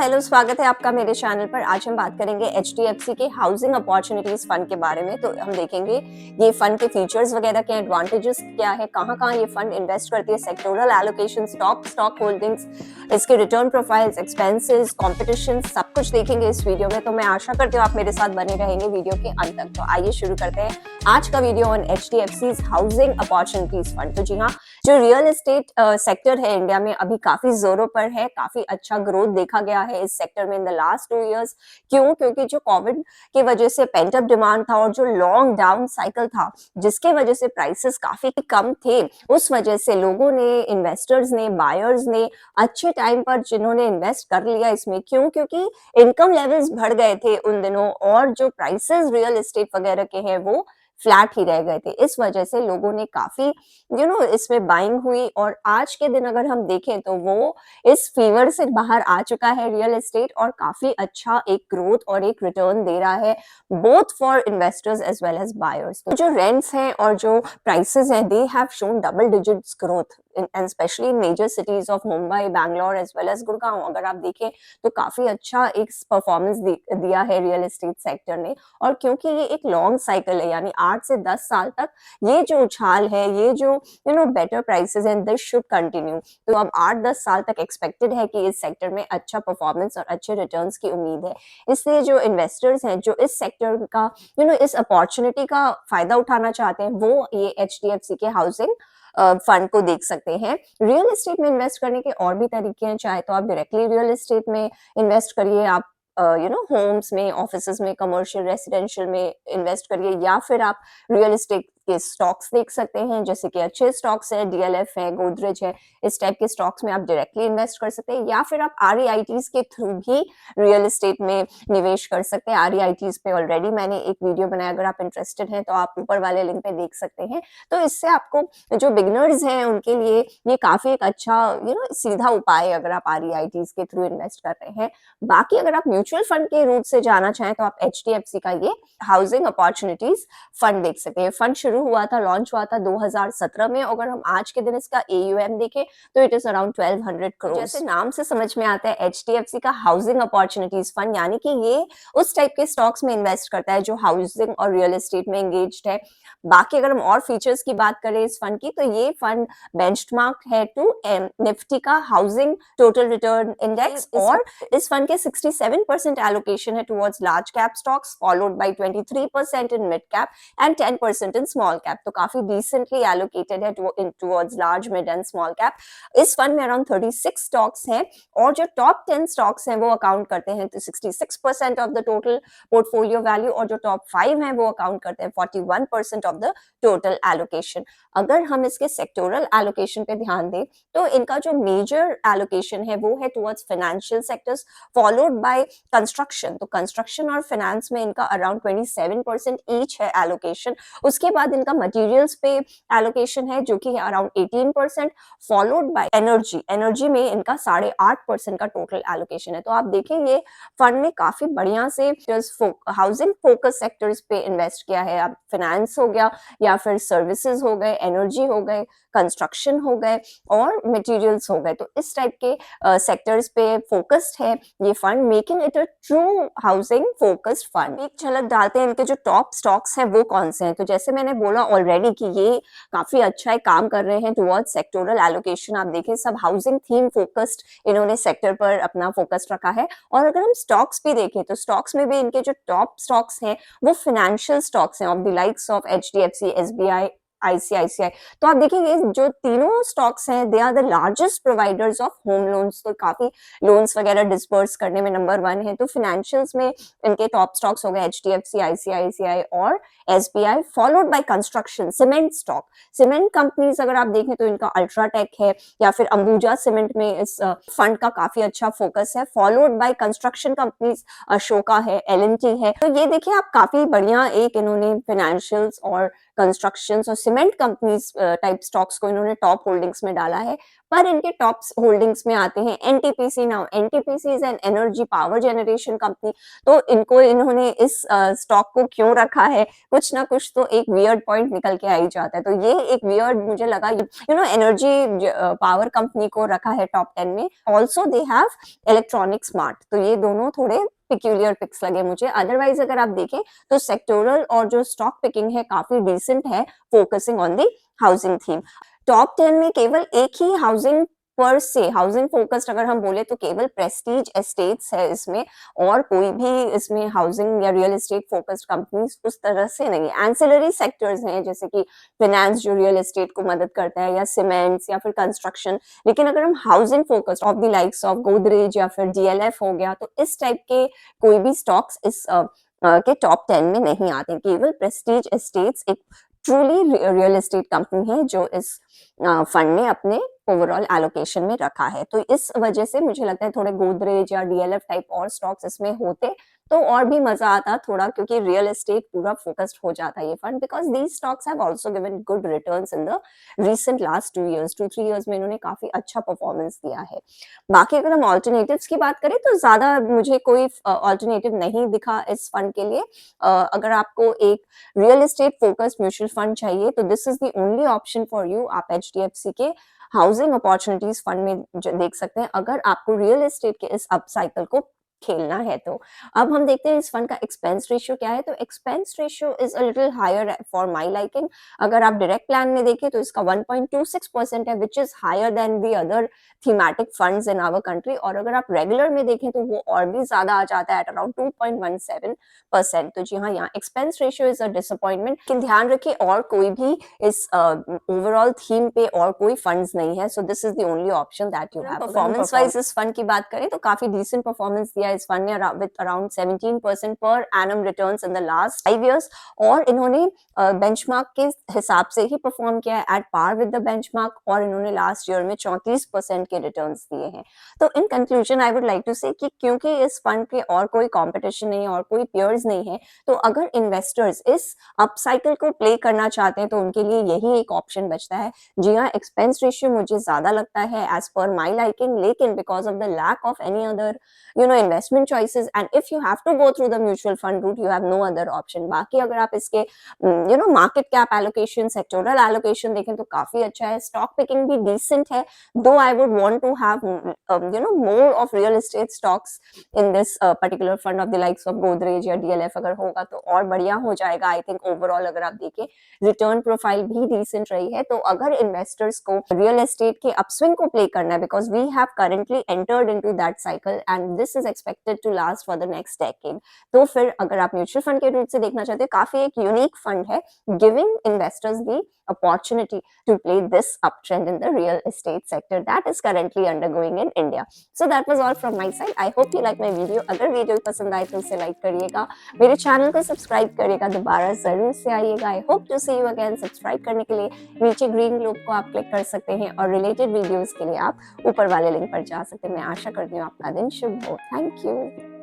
Hello, स्वागत है आपका मेरे चैनल पर। आज हम बात करेंगे एचडीएफसी के हाउसिंग अपॉर्चुनिटीज फंड के बारे में। तो हम देखेंगे ये फंड के फीचर्स वगैरह क्या, एडवांटेजेस क्या है, कहाँ ये फंड इन्वेस्ट करती है, सेक्टोरल एलोकेशन, स्टॉक होल्डिंग्स, इसके रिटर्न प्रोफाइल्स, एक्सपेंसेस, कॉम्पिटिशन, सब कुछ देखेंगे इस वीडियो में। तो मैं आशा करती हूँ आप मेरे साथ बने रहेंगे वीडियो के अंत तक। तो आइए शुरू करते हैं आज का video on HDFC housing opportunities fund. तो जी हाँ, जो रियल एस्टेट सेक्टर है इंडिया में अभी काफी जोरों पर है, काफी अच्छा ग्रोथ देखा गया है इस सेक्टर में इन द लास्ट 2 इयर्स। क्यों? क्योंकि जो कोविड की वजह से पेंट अप डिमांड था और जो लॉन्ग डाउन साइकिल था जिसके वजह से प्राइसेस काफी कम थे, उस वजह से लोगों ने, इन्वेस्टर्स ने, बायर्स ने अच्छे टाइम पर जिन्होंने इन्वेस्ट कर लिया इसमें। क्यों? क्योंकि इनकम लेवल्स बढ़ गए थे उन दिनों और जो प्राइसेस रियल एस्टेट वगैरह के हैं वो फ्लैट ही रह गए थे। इस वजह से लोगों ने काफी इसमें बाइंग हुई और आज के दिन अगर हम देखें तो वो इस फीवर से बाहर आ चुका है रियल एस्टेट और काफी अच्छा एक ग्रोथ और एक रिटर्न दे रहा है, both for investors as well as buyers. तो जो रेंट्स हैं और जो प्राइसेस हैं, they have shown double digits growth and specially in major cities of Mumbai, Bangalore as well as Gurgaon. अगर आप देखें तो काफी अच्छा एक परफॉर्मेंस दिया है रियल एस्टेट सेक्टर ने। और क्योंकि ये एक लॉन्ग साइकिल है, यानी 8 से 10 साल तक ये जो उछाल है, ये जो better prices and this should continue. तो अब 8-10 साल तक एक्सपेक्टेड है कि इस सेक्टर में अच्छा परफॉर्मेंस और अच्छे रिटर्न्स की उम्मीद है। इसलिए जो इन्वेस्टर्स हैं जो इस सेक्टर का इस अपॉर्चुनिटी का फायदा उठाना चाहते हैं, वो ये एचडीएफसी के हाउसिंग फंड को देख सकते हैं। रियल एस्टेट में इन्वेस्ट करने के और भी तरीके हैं। चाहे तो आप डायरेक्टली रियल एस्टेट में इन्वेस्ट करिए, आप होम्स में, ऑफिसेज में, कमर्शियल रेसिडेंशियल में इन्वेस्ट करिए, या फिर आप रियल एस्टेट के स्टॉक्स देख सकते हैं, जैसे कि अच्छे स्टॉक्स हैं, डीएलएफ है, गोदरेज है, इस टाइप के स्टॉक्स में आप डायरेक्टली इन्वेस्ट कर सकते हैं। या फिर आप आरईआईटीज के थ्रू भी रियल एस्टेट में निवेश कर सकते हैं। आरईआईटीज पे ऑलरेडी मैंने एक वीडियो बनाया, अगर आप इंटरेस्टेड हैं तो आप ऊपर वाले लिंक पे देख सकते हैं। तो इससे आपको, जो बिगिनर्स हैं उनके लिए ये काफी एक अच्छा सीधा उपाय है अगर आप आरईआईटीज के थ्रू इन्वेस्ट कर रहे हैं। बाकी अगर आप म्यूचुअल फंड के रूप से जाना चाहें तो आप एचडीएफसी का ये हाउसिंग अपॉर्चुनिटीज फंड देख सकते हैं। फंड शुरू हुआ था, लॉन्च हुआ था 2017 में। अगर हम आज के दिन इसका एयूएम देखें तो इट इज अराउंड 1200 करोड़। जैसे नाम से समझ में आता है, एचडीएफसी का हाउसिंग अपॉर्चुनिटीज फंड, यानी कि ये उस टाइप के स्टॉक्स में इन्वेस्ट करता है जो हाउसिंग और रियल एस्टेट में एंगेज्ड है। बाकी अगर हम और फीचर्स की बात करें इस फंड की, तो ये फंड बेंचमार्क है टू निफ्टी का हाउसिंग टोटल रिटर्न इंडेक्स। और इस फंड के 67% एलोकेशन है towards large cap stocks, followed by 23% in mid cap and 10% in small cap. तो काफी डिसेंटली एलोकेटेड है towards large, mid and small cap. इस फंड में अराउंड 36 स्टॉक्स हैं और जो टॉप 10 स्टॉक्स हैं वो अकाउंट करते हैं तो 66% of the total portfolio value, और जो टॉप 5 हैं वो अकाउंट करते हैं 41% ऑफ द टोटल एलोकेशन। अगर हम इसके सेक्टोरल एलोकेशन पे ध्यान दें तो इनका जो मेजर एलोकेशन है वो है towards financial sectors, followed by construction. तो कंस्ट्रक्शन और फाइनेंस में इनका अराउंड 27% ईच है एलोकेशन। उसके बाद इनका मटेरियल्स पे एलोकेशन है जो कि है अराउंड 18%, फॉलोड बाय एनर्जी में इनका 8.5% का टोटल एलोकेशन है। तो आप देखें ये फंड में काफी बढ़िया से हाउसिंग फोकस सेक्टर्स पे इन्वेस्ट किया है। अब फाइनेंस हो गया, या फिर सर्विसेज हो गए, एनर्जी हो गए, कंस्ट्रक्शन हो गए और मटेरियल्स हो गए। तो इस टाइप के सेक्टर्स पे फोकस्ड है ये fund, making it a true housing focused fund. एक झलक डालते हैं इनके जो टॉप स्टॉक्स हैं वो कौन से हैं। तो जैसे मैंने बोला ऑलरेडी कि ये काफी अच्छा है, काम कर रहे हैं टुवर्ड्स सेक्टोरल एलोकेशन। आप देखें सब हाउसिंग थीम फोकस्ड इन्होंने सेक्टर पर अपना फोकस रखा है। और अगर हम स्टॉक्स भी देखें तो स्टॉक्स में भी इनके जो टॉप स्टॉक्स हैं वो फाइनेंशियल स्टॉक्स हैं, of the likes of HDFC, SBI, ICICI. तो आप देखिए ये जो तीनों स्टॉक्स हैं they are the largest providers of home loans. तो काफी लोन्स वगैरह डिस्पर्स करने में नंबर 1 है। तो फाइनेंशियल्स में इनके टॉप स्टॉक्स हो गए एचडीएफसी, आईसीआईसीआई और SBI, followed by construction, cement stock. Cement companies अगर आप देखें तो इनका अल्ट्राटेक है, या फिर अंबुजा सीमेंट में इस फंड का काफी अच्छा फोकस है, followed by construction companies, Ashoka है, एलएनटी है। तो ये देखिए आप काफी बढ़िया एक इन्होंने फाइनेंशियल्स और कंस्ट्रक्शन और सीमेंट कंपनीज टाइप स्टॉक्स को इन्होंने टॉप होल्डिंग्स में डाला है। पर इनके टॉप होल्डिंग्स में आते हैं NTPC. Now NTPC is an energy power generation company. तो इन्होंने इस स्टॉक को क्यों रखा है, कुछ ना कुछ तो एक वियर्ड पॉइंट निकल के आ ही जाता है। तो ये एक वियर्ड मुझे लगा, एनर्जी पावर कंपनी को रखा है टॉप 10 में। Also they have electronic smart. तो ये दोनों थोड़े पिक्यूलियर पिक्स लगे मुझे। अदरवाइज अगर आप देखें तो सेक्टोरल और जो स्टॉक पिकिंग है काफी डिसेंट है, focusing on the housing theme. Top 10 में केवल एक ही हाउसिंग पर से हाउसिंग फोकस्ड अगर हम बोले तो केवल प्रेस्टीज एस्टेट्स है इसमें, और कोई भी इसमें हाउसिंग या रियल एस्टेट फोकस्ड कंपनीज उस तरह से नहीं है। एंसिलरी सेक्टर्स हैं जैसे कि फाइनेंस जो रियल एस्टेट को मदद करता है, या सीमेंट्स या फिर कंस्ट्रक्शन। लेकिन अगर हम housing focused of the likes of Godrej या फिर डीएलएफ हो गया, तो इस टाइप के कोई भी स्टॉक्स इस के टॉप 10 में नहीं आते। केवल प्रेस्टीज एस्टेट्स एक ट्रूली रियल एस्टेट कंपनी है जो इस फंड ने अपने ओवरऑल एलोकेशन में रखा है। तो इस वजह से मुझे लगता है थोड़े गोदरेज या डीएलएफ टाइप और स्टॉक्स इसमें होते तो और भी मजा आता थोड़ा, क्योंकि रियल एस्टेट पूरा फोकस्ड हो जाता है ये fund, because these stocks have also given good returns in the recent last 2 years में इन्होंने काफी अच्छा परफॉर्मेंस दिया है। बाकी अगर हम ऑल्टरनेटिव्स की बात करें तो ज्यादा मुझे कोई ऑल्टरनेटिव नहीं दिखा इस फंड के लिए। अगर आपको एक real estate focused mutual fund चाहिए तो this is the only option for you. आप एचडीएफसी के हाउसिंग अपॉर्चुनिटीज फंड में देख सकते हैं अगर आपको रियल एस्टेट के इस अप साइकिल को खेलना है तो। अब हम देखते हैं इस फंड का एक्सपेंस रेशियो क्या है। तो expense ratio is a little higher for my liking. अगर आप डायरेक्ट प्लान में देखें तो इसका 1.26% है, which is higher than the other thematic funds in our country. और अगर आप रेगुलर में देखें तो वो और भी ज्यादा आ जाता है, एट अराउंड 2.17%। तो जी हाँ, यहाँ expense ratio is a disappointment. लेकिन ध्यान रखिए और कोई भी इस ओवरऑल थीम पे और कोई फंड्स नहीं है, so this is the only option that you have. Performance wise इस फंड की बात करें तो काफी डिसेंट परफॉर्मेंस दिया इस फंड ने, with around 17% per annum returns in the last 5 years. और इन्होंने बेंचमार्क के हिसाब से ही परफॉर्म किया है, at par with the benchmark. और इन्होंने लास्ट ईयर में 34% के रिटर्न्स दिए हैं। तो in conclusion I would like to say कि क्योंकि इस फंड के और कोई कंपटीशन नहीं है और कोई पेयर्स नहीं है, तो अगर इन्वेस्टर्स इस अप साइकिल को प्ले करना चाहते हैं तो उनके लिए यही एक ऑप्शन बचता है। जी हाँ, एक्सपेंस रेशियो मुझे ज्यादा लगता है एज पर माई लाइकिंग, लेकिन because of the lack of any other investment choices, and if you have to go through the mutual fund route, you have no other option. बाकी अगर आप इसके market cap allocation, sectoral allocation देखें तो काफी अच्छा है, स्टॉक पिकिंग भी डिसेंट है। Though I would want to have more of real estate stocks in this particular fund of the likes of Godrej या डीएलएफ अगर होगा तो और बढ़िया हो जाएगा। आई थिंक ओवरऑल अगर आप देखें रिटर्न प्रोफाइल भी डिसेंट रही है। तो अगर इन्वेस्टर्स को रियल एस्टेट के अपस्विंग को प्ले करना है, because we have currently entered into that cycle and this is expected to last for the next decade, तो फिर अगर आप म्यूचुअल फंड के रूट से देखना चाहते हैं, काफी एक यूनिक फंड है, giving investors the opportunity to play this uptrend in the real estate sector that is currently undergoing in India. So that was all from my side. I hope you like my video. अगर video पसंद आए तो उसे like करिएगा, मेरे channel को subscribe करिएगा, दोबारा जरूर से आइएगा। I hope to see you again. Subscribe करने के लिए नीचे ग्रीन ग्लोब को आप क्लिक कर सकते हैं और रिलेटेड वीडियोस के लिए आप ऊपर वाले लिंक पर जा सकते हैं। मैं आशा करती हूँ आपका दिन शुभ हो। Thank you.